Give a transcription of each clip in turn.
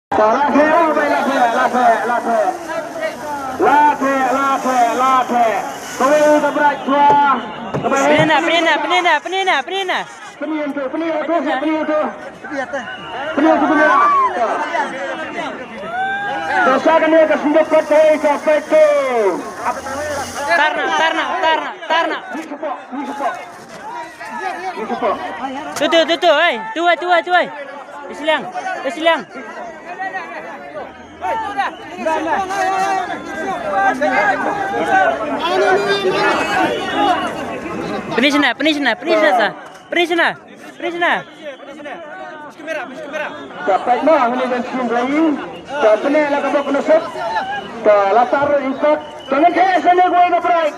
Tuh, Islang. Penis na. Dapat mah ini dan sumbernya, dapat lah kamu kena set, latar ikut, jangan kayak sana gue nak break.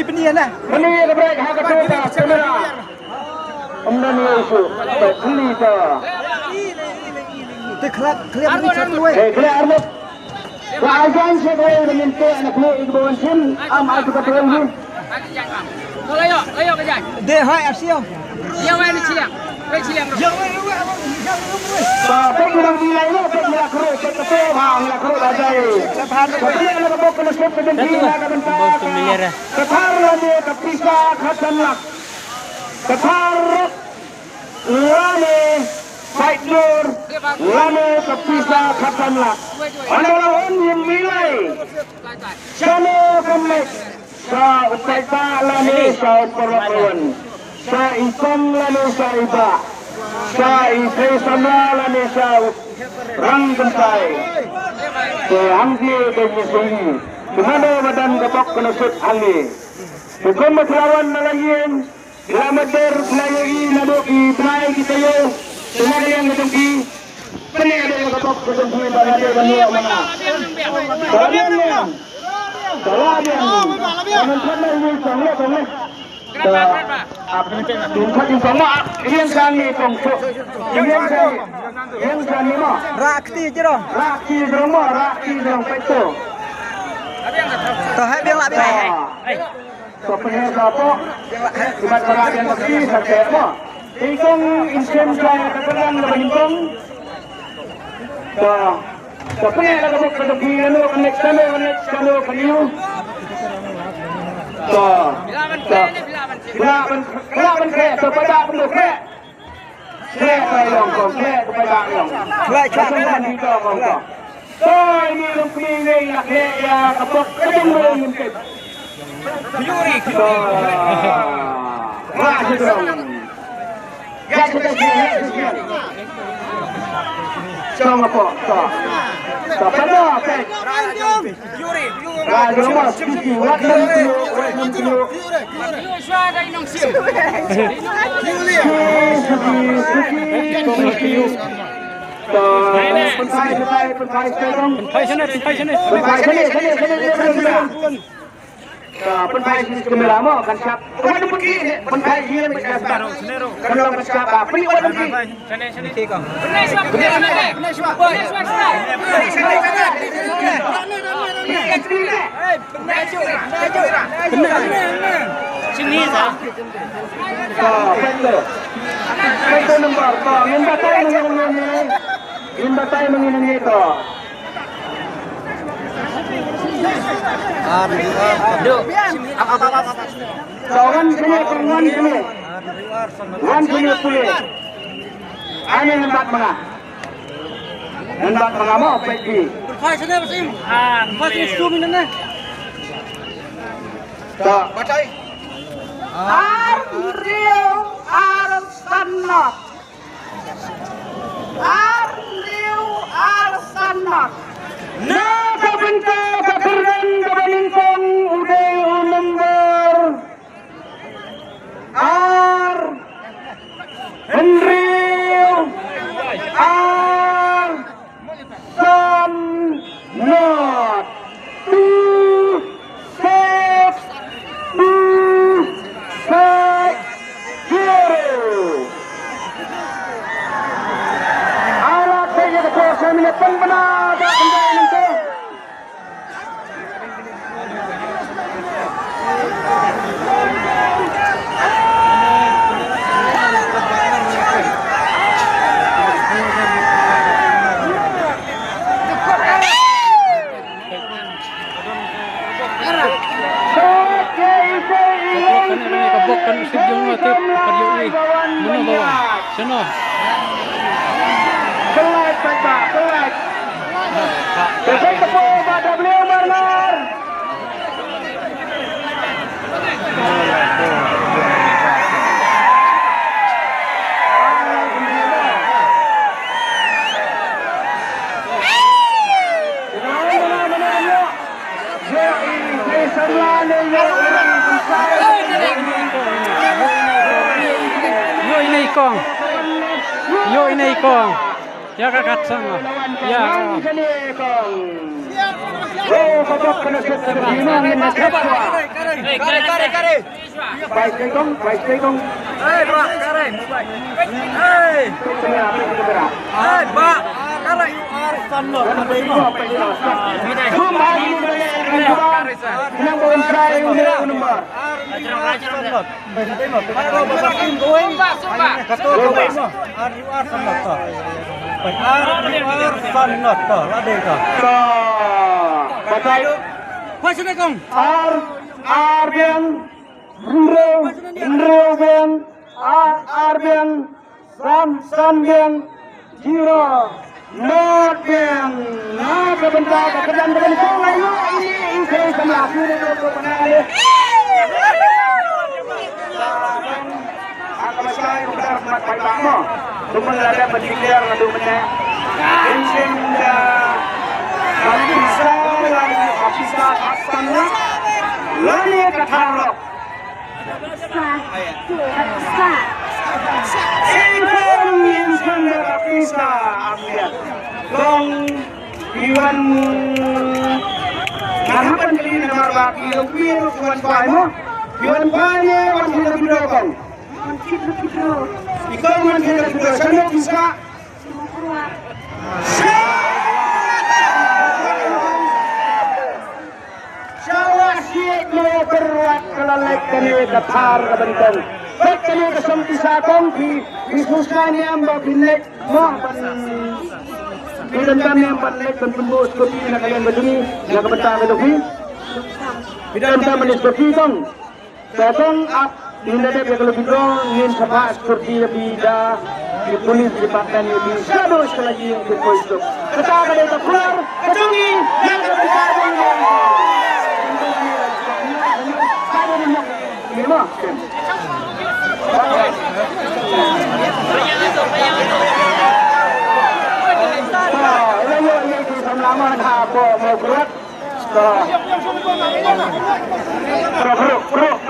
Benih lah. Benih ke break, hak kita kamera. Amdan itu, benih tu. Clear armut. Wajan sebagai menyentuh anak lu ibu wansin, amal juga terlalu. Layo kerja. Deh, hai asyik. Yang mana cilang? Cilang. Bapak kurang bilang lu, bapak melakru, bapak bang melakru bajai. Bapak yang nak bawa kena set dengan dia nak bentak. Ketar lagi kepisah khatanlah. Ketar lagi Baik Nur, lama kepisah khatanlah. Orang yang nilai, sana kemek, sa upayta lani sa perlakuan, sa ikong lani sa iba, sa isay sana lani sa rang gentay. Angki kenyesini, kemana badan ketok kenasut angki. Hukum matlawan nalayin, ilamater pelayagi nadoki penay kita yo. Semua yang ketengki, kena ada yang ketok ketengki pada dia benda mana? Salamian, jangan kena ini sanggup. Tungkat ini sama, yang sangi tungku, yang sangi mah. Rakti jerong peto. Tahu biang lah. Sopenya siapa? Cuma orang yang pergi saja mah. Ikong insen saya terkenal dengan ikong. Sopenya ada kamu pergi next kanu kaniu. Bilaban kaya kepada penduduk kaya. Kaya kayong kong kepada kayong. Kaya kita kong. Ini lumping nak kaya kapok ketemu mungkin. Yuri. Masih dong. Ya sudah siap. Sama po. Pada okey. Yuri. Rumah sisi wadah tu. Suara dari nong sim. Penpai sini kamera mo kan siap. Kau pergi penpai dia macam baru. Kalau kan siap apa? Pergi orang pergi. Sini tiko. Benar sini sah. Peto nombor. Minta tay mengingat itu. Kawan punya penguan sini. Wan punya pulih. Ini nembat mengah mau pergi. Berfai sana besim. Masih zoom ini na. Tak. Bacai. Arrio Arsanok. Nah, kebentar kekerjaan kebeningkong udah nomor R Henry R Son Not 2 6 2 6 0 Alat saya ke saya minat benar tak kendali nanti kan sejauh motif perjuangan mana bawa sana Kelak baca, kelak. Besok tepuk pada beliau Marmar. Yo ini ikong ya kakat sama ya oh babak kena set terima dengan sekwa baik sekong kare hey ba kare sanno yang bonsai nomor Ada berpikir ngadu meneh. Insya Bisa Hasan lari ke Tarok. Insya Bisa ambil. Dong Iwan harapan kali nomor baki lebih Iwan Paimo. Iwan Paimo wan kita bidang kau. Ikaw man kita bidang sana bisa. Syawasik mo perwat kalalek kani kathar kabantong. Pek kani kasampisa kong Isuskan yang babinek mo Bidan kami yang panik dan pembuat kopi na kalian berduni na kabantang kalupi. Bidan kami ni kopi kong. Kong at dinadap ya kalau bidro ngin sapas kursi lebih dah di polis dipatkan lebih sabos lagi yang polis tu. Kata kada itu keluar ketungi yang terbesar ini. Lima. Lalu ini selama apa mau keluar. Bro.